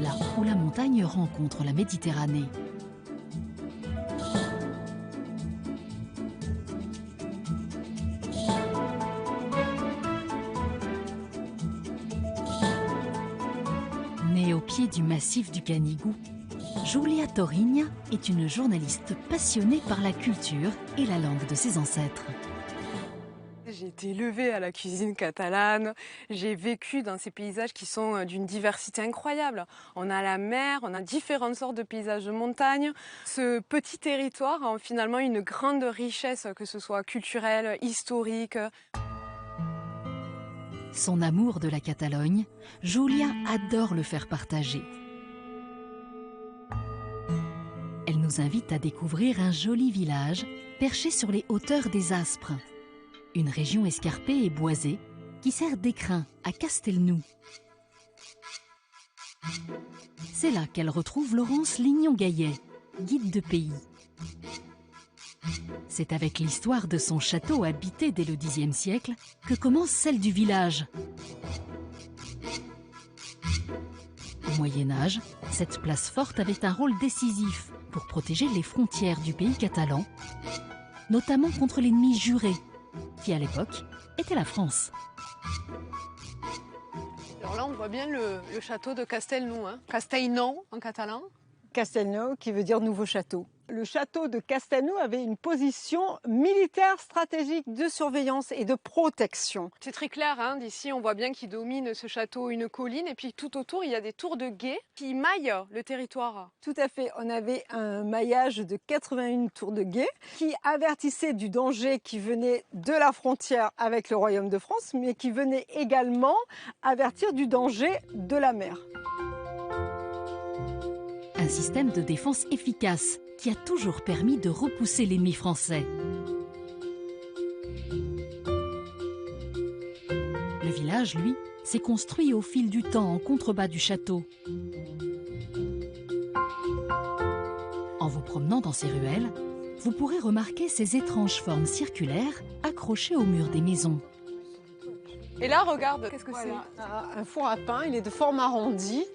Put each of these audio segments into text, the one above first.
là où la montagne rencontre la Méditerranée. Née au pied du massif du Canigou, Julia Torigna est une journaliste passionnée par la culture et la langue de ses ancêtres. J'ai été élevée à la cuisine catalane, j'ai vécu dans ces paysages qui sont d'une diversité incroyable. On a la mer, on a différentes sortes de paysages de montagne. Ce petit territoire a finalement une grande richesse, que ce soit culturelle, historique. Son amour de la Catalogne, Julia adore le faire partager. Elle nous invite à découvrir un joli village perché sur les hauteurs des Aspres, une région escarpée et boisée qui sert d'écrin à Castelnou. C'est là qu'elle retrouve Laurence Lignon-Gaillet, guide de pays. C'est avec l'histoire de son château habité dès le Xe siècle que commence celle du village. Au Moyen-Âge, cette place forte avait un rôle décisif pour protéger les frontières du pays catalan, notamment contre l'ennemi juré, qui à l'époque était la France. Alors là, on voit bien le château de Castelnou, hein. Castellnou en catalan. Castelnou, qui veut dire nouveau château. Le château de Castelnou avait une position militaire stratégique de surveillance et de protection. C'est très clair, hein. D'ici on voit bien qu'il domine ce château une colline et puis tout autour il y a des tours de guet qui maillent le territoire. Tout à fait, on avait un maillage de 81 tours de guet qui avertissaient du danger qui venait de la frontière avec le Royaume de France, mais qui venait également avertir du danger de la mer. Un système de défense efficace qui a toujours permis de repousser l'ennemi français. Le village, lui, s'est construit au fil du temps en contrebas du château. En vous promenant dans ces ruelles, vous pourrez remarquer ces étranges formes circulaires accrochées au mur des maisons. Et là, regarde, qu'est-ce que Voilà, un four à pain, il est de forme arrondie.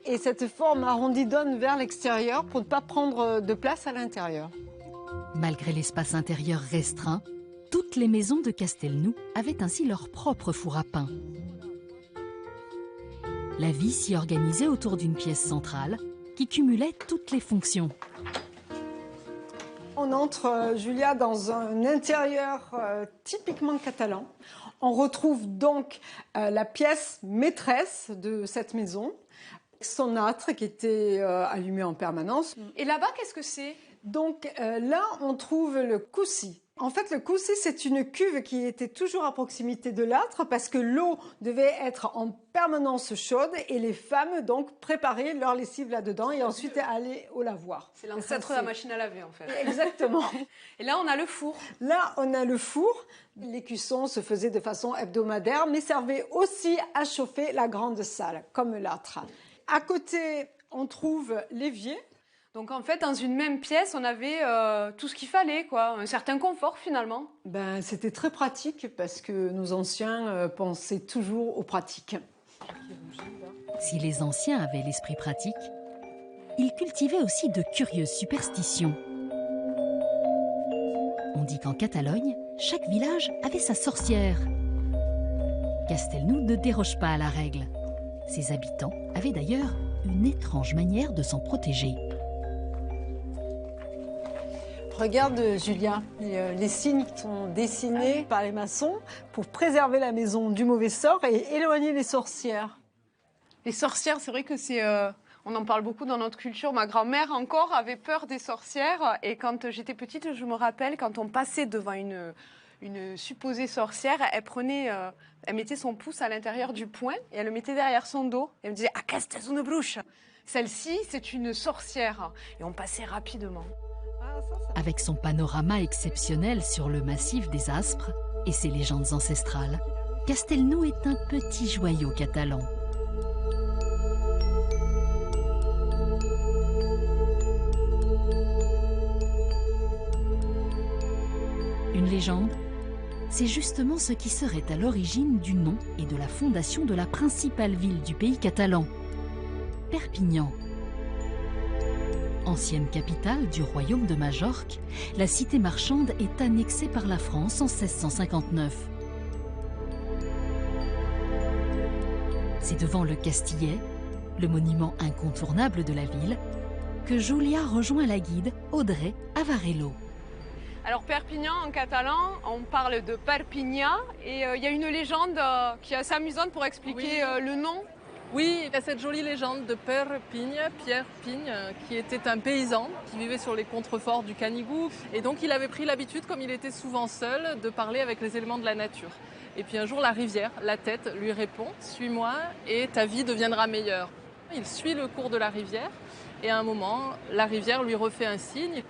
Et cette forme arrondie donne vers l'extérieur pour ne pas prendre de place à l'intérieur. Malgré l'espace intérieur restreint, toutes les maisons de Castelnou avaient ainsi leur propre four à pain. La vie s'y organisait autour d'une pièce centrale qui cumulait toutes les fonctions. On entre, Julia, dans un intérieur typiquement catalan. On retrouve donc la pièce maîtresse de cette maison, son âtre qui était allumé en permanence. Et là-bas, qu'est-ce que c'est? Donc là, on trouve le coussi. En fait, le coussi, c'est une cuve qui était toujours à proximité de l'âtre parce que l'eau devait être en permanence chaude et les femmes donc préparaient leur lessive là-dedans et ensuite aller au lavoir. C'est l'ancêtre de la machine à laver en fait. Exactement. Et là, on a le four. Là, on a le four. Les cuissons se faisaient de façon hebdomadaire mais servaient aussi à chauffer la grande salle, comme l'âtre. À côté, on trouve l'évier. Donc en fait, dans une même pièce, on avait tout ce qu'il fallait, quoi, un certain confort finalement. Ben, c'était très pratique parce que nos anciens pensaient toujours aux pratiques. Si les anciens avaient l'esprit pratique, ils cultivaient aussi de curieuses superstitions. On dit qu'en Catalogne, chaque village avait sa sorcière. Castelnou ne déroge pas à la règle. Ses habitants avaient d'ailleurs une étrange manière de s'en protéger. Regarde, Julia, les signes qui sont dessinés par les maçons pour préserver la maison du mauvais sort et éloigner les sorcières. Les sorcières, c'est vrai que on en parle beaucoup dans notre culture. Ma grand-mère encore avait peur des sorcières. Et quand j'étais petite, je me rappelle, quand on passait devant une supposée sorcière, elle mettait son pouce à l'intérieur du poing et elle le mettait derrière son dos. Elle me disait « Aquesta és una bruixa ». Celle-ci, c'est une sorcière. Et on passait rapidement. Avec son panorama exceptionnel sur le massif des Aspres et ses légendes ancestrales, Castelnou est un petit joyau catalan. Une légende, c'est justement ce qui serait à l'origine du nom et de la fondation de la principale ville du pays catalan. Perpignan. Ancienne capitale du royaume de Majorque, la cité marchande est annexée par la France en 1659. C'est devant le Castillet, le monument incontournable de la ville, que Julia rejoint la guide Audrey Avarello. Alors Perpignan en catalan, on parle de Perpignan et il y a une légende qui est assez amusante pour expliquer le nom. Oui, il y a cette jolie légende de Père Pigne, Pierre Pigne, qui était un paysan qui vivait sur les contreforts du Canigou. Et donc il avait pris l'habitude, comme il était souvent seul, de parler avec les éléments de la nature. Et puis un jour, la rivière, la tête, lui répond « Suis-moi et ta vie deviendra meilleure ». Il suit le cours de la rivière et à un moment, la rivière lui refait un signe.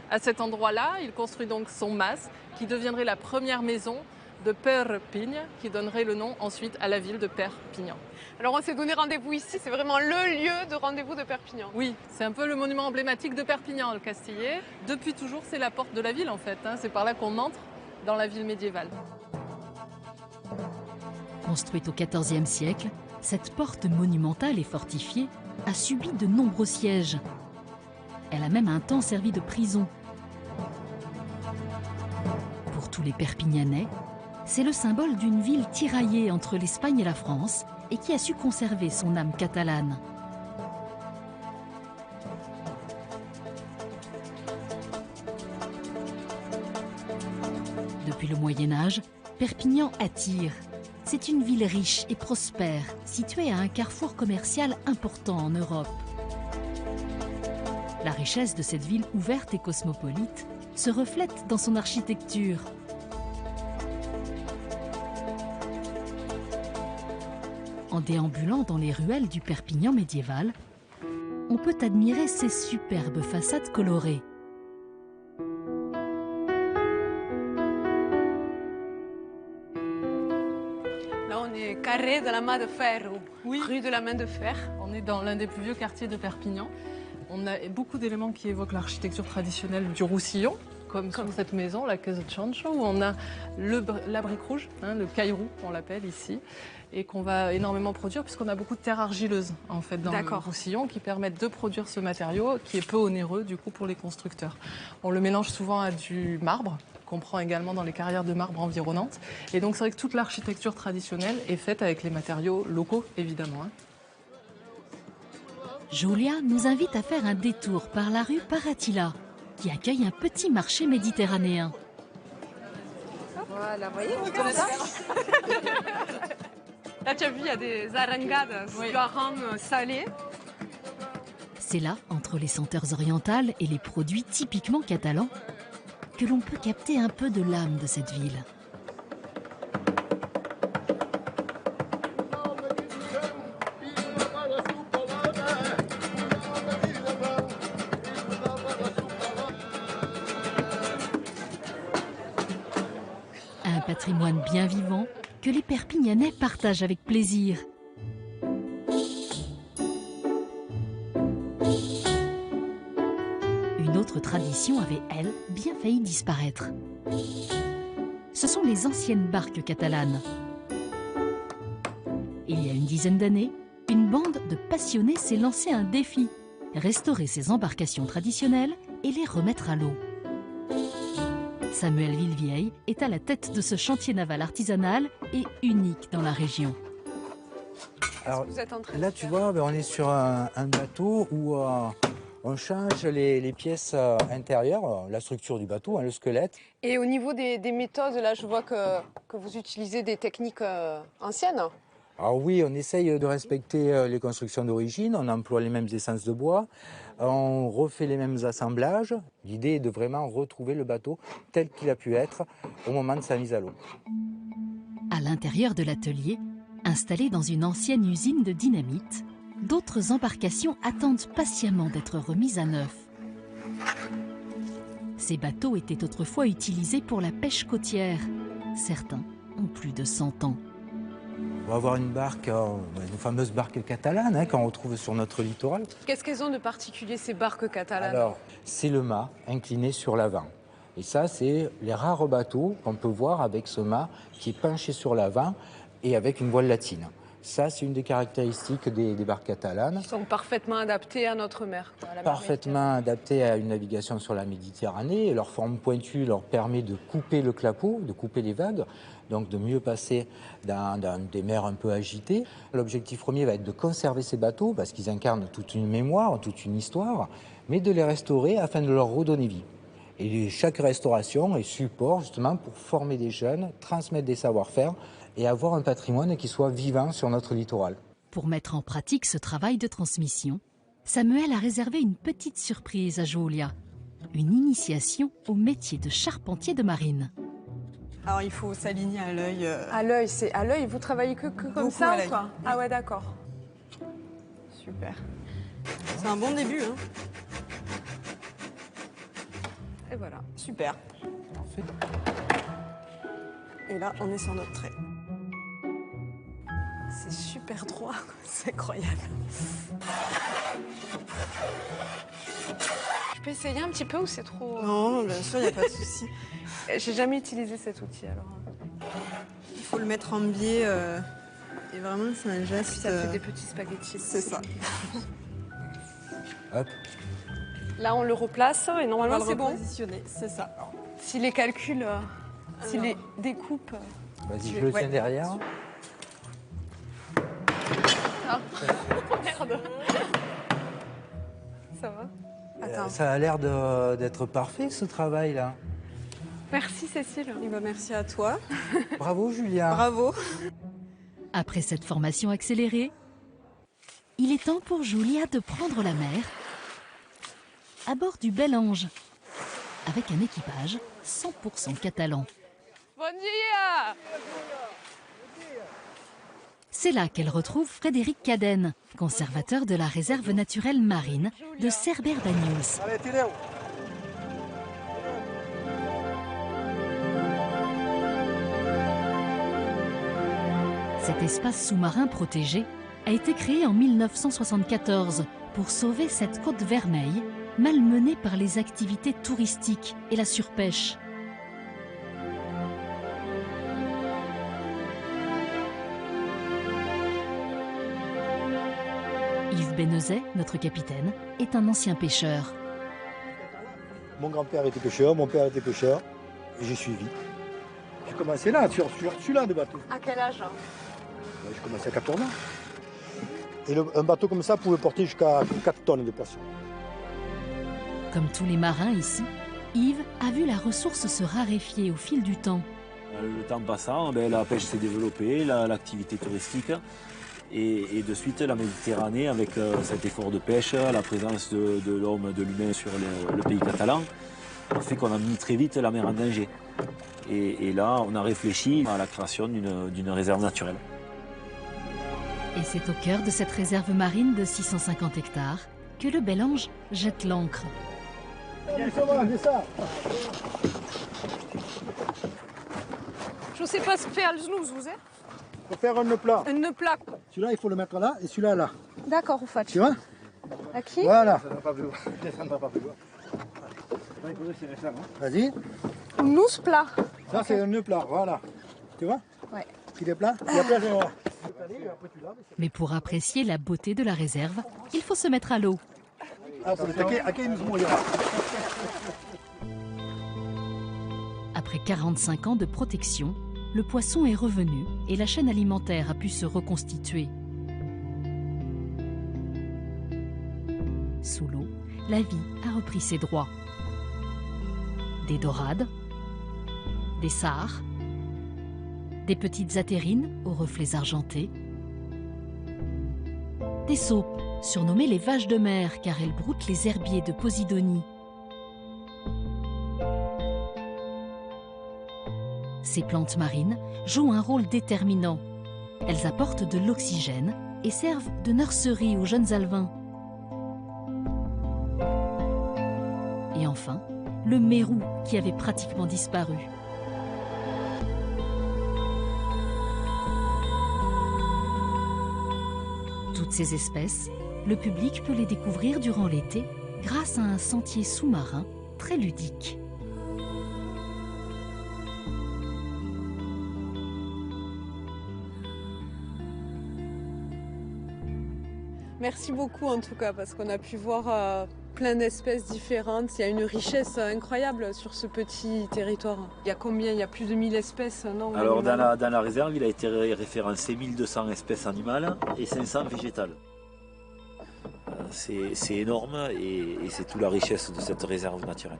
À cet endroit-là, il construit donc son mas qui deviendrait la première maison de Perpigne, qui donnerait le nom ensuite à la ville de Perpignan. Alors on s'est donné rendez-vous ici, c'est vraiment le lieu de rendez-vous de Perpignan. Oui, c'est un peu le monument emblématique de Perpignan, le Castillet. Depuis toujours, c'est la porte de la ville en fait, hein. C'est par là qu'on entre dans la ville médiévale. Construite au XIVe siècle, cette porte monumentale et fortifiée a subi de nombreux sièges. Elle a même un temps servi de prison. Pour tous les Perpignanais, c'est le symbole d'une ville tiraillée entre l'Espagne et la France et qui a su conserver son âme catalane. Depuis le Moyen-Âge, Perpignan attire. C'est une ville riche et prospère, située à un carrefour commercial important en Europe. La richesse de cette ville ouverte et cosmopolite se reflète dans son architecture. En déambulant dans les ruelles du Perpignan médiéval, on peut admirer ses superbes façades colorées. Là on est carré de la main de fer, Oui. rue de la main de fer. On est dans l'un des plus vieux quartiers de Perpignan. On a beaucoup d'éléments qui évoquent l'architecture traditionnelle du Roussillon, comme sur cette maison, la Casa de Chancho, où on a la brique rouge, hein, le caillou, on l'appelle ici, et qu'on va énormément produire puisqu'on a beaucoup de terres argileuses en fait dans le Roussillon qui permettent de produire ce matériau qui est peu onéreux du coup pour les constructeurs. On le mélange souvent à du marbre, qu'on prend également dans les carrières de marbre environnantes. Et donc c'est vrai que toute l'architecture traditionnelle est faite avec les matériaux locaux évidemment. Hein. Julia nous invite à faire un détour par la rue Paratilla, qui accueille un petit marché méditerranéen. Voilà, vous voyez, Là tu as vu, il y a des arengades, du hareng salé. C'est là, entre les senteurs orientales et les produits typiquement catalans, que l'on peut capter un peu de l'âme de cette ville. Un patrimoine bien vivant que les Perpignanais partagent avec plaisir. Une autre tradition avait, elle, bien failli disparaître. Ce sont les anciennes barques catalanes. Il y a une dizaine d'années, une bande de passionnés s'est lancé un défi: restaurer ces embarcations traditionnelles et les remettre à l'eau. Samuel Villevieille est à la tête de ce chantier naval artisanal et unique dans la région. Alors, Vous êtes en train là, de tu faire. vois, on est sur un bateau où on change les pièces intérieures, la structure du bateau, hein, le squelette. Et au niveau des méthodes, là je vois que vous utilisez des techniques anciennes. Alors oui, on essaye de respecter les constructions d'origine, on emploie les mêmes essences de bois, on refait les mêmes assemblages. L'idée est de vraiment retrouver le bateau tel qu'il a pu être au moment de sa mise à l'eau. À l'intérieur de l'atelier, installé dans une ancienne usine de dynamite, d'autres embarcations attendent patiemment d'être remises à neuf. Ces bateaux étaient autrefois utilisés pour la pêche côtière. Certains ont plus de 100 ans. On va avoir une barque, une fameuse barque catalane qu'on retrouve sur notre littoral. Qu'est-ce qu'elles ont de particulier ces barques catalanes? Alors, c'est le mât incliné sur l'avant. Et ça, c'est les rares bateaux qu'on peut voir avec ce mât qui est penché sur l'avant et avec une voile latine. Ça, c'est une des caractéristiques des barques catalanes. Ils sont parfaitement adaptés à notre mer. À la mer Parfaitement adaptées à une navigation sur la Méditerranée. Et leur forme pointue leur permet de couper le clapot, de couper les vagues, donc de mieux passer dans des mers un peu agitées. L'objectif premier va être de conserver ces bateaux, parce qu'ils incarnent toute une mémoire, toute une histoire, mais de les restaurer afin de leur redonner vie. Et chaque restauration est support justement pour former des jeunes, transmettre des savoir-faire et avoir un patrimoine qui soit vivant sur notre littoral. Pour mettre en pratique ce travail de transmission, Samuel a réservé une petite surprise à Julia. Une initiation au métier de charpentier de marine. Alors il faut s'aligner à l'œil. À l'œil, c'est à l'œil. Vous travaillez que comme Beaucoup ça à ou l'œil. quoi? Ah ouais, d'accord. Super. C'est un bon début, hein. Et voilà. Super. Et là, on est sur notre trait. C'est super droit, quoi. C'est incroyable. Je peux essayer un petit peu ou c'est trop... Non, bien sûr, il n'y a pas de souci. J'ai jamais utilisé cet outil alors. Il faut le mettre en biais. Et vraiment, c'est un geste. Ça fait des petits spaghettis. C'est ça. Hop. Là, on le replace et On va normalement le c'est bon. repositionner, c'est ça. Si les calculs, si Alors. les découpes... Vas-y, je le tiens derrière. Ah, merde. Ça va? Attends. Ça a l'air d'être parfait ce travail-là. Merci Cécile. Eh ben, merci à toi. Bravo Julien. Bravo. Après cette formation accélérée, il est temps pour Julia de prendre la mer à bord du Bel Ange, avec un équipage 100% catalan. Bon dia! C'est là qu'elle retrouve Frédéric Cadenne, conservateur de la réserve naturelle marine de Cerbère-Dagnols. Cet espace sous-marin protégé a été créé en 1974 pour sauver cette côte vermeille malmenée par les activités touristiques et la surpêche. Yves Bénezet, notre capitaine, est un ancien pêcheur. Mon grand-père était pêcheur, mon père était pêcheur, et j'ai suivi. J'ai commencé là, sur celui-là de bateau. À quel âge? J'ai commencé à 14 ans. Et un bateau comme ça pouvait porter jusqu'à 4 tonnes de poissons. Comme tous les marins ici, Yves a vu la ressource se raréfier au fil du temps. Le temps passant, la pêche s'est développée, l'activité touristique. Et de suite, la Méditerranée, avec cet effort de pêche, la présence de l'homme, de l'humain sur le pays catalan, a fait qu'on a mis très vite la mer en danger. Et là, on a réfléchi à la création d'une réserve naturelle. Et c'est au cœur de cette réserve marine de 650 hectares que le Bel Ange jette l'ancre. Je sais pas ce que faire le zlouz, vous êtes? Il faut faire un nœud plat. Un nœud plat. Celui-là, il faut le mettre là, et celui-là, là. D'accord, vous faites. Tu vois? À qui? Voilà. Vas-y. Nous plat. Ça, c'est un nœud plat, voilà. Tu vois? Ouais. Il est plat. Et après, Mais pour apprécier la beauté de la réserve, il faut se mettre à l'eau. Après 45 ans de protection, le poisson est revenu et la chaîne alimentaire a pu se reconstituer. Sous l'eau, la vie a repris ses droits. Des dorades, des sars, des petites atérines aux reflets argentés, des saupes, surnommées les vaches de mer car elles broutent les herbiers de Posidonie. Ces plantes marines jouent un rôle déterminant. Elles apportent de l'oxygène et servent de nurserie aux jeunes alevins. Et enfin, le mérou qui avait pratiquement disparu. Toutes ces espèces, le public peut les découvrir durant l'été grâce à un sentier sous-marin très ludique. Merci beaucoup en tout cas, parce qu'on a pu voir plein d'espèces différentes. Il y a une richesse incroyable sur ce petit territoire. Il y a combien? Il y a plus de 1000 espèces, non? Alors dans la réserve, il a été référencé 1200 espèces animales et 500 végétales. C'est énorme et c'est toute la richesse de cette réserve naturelle.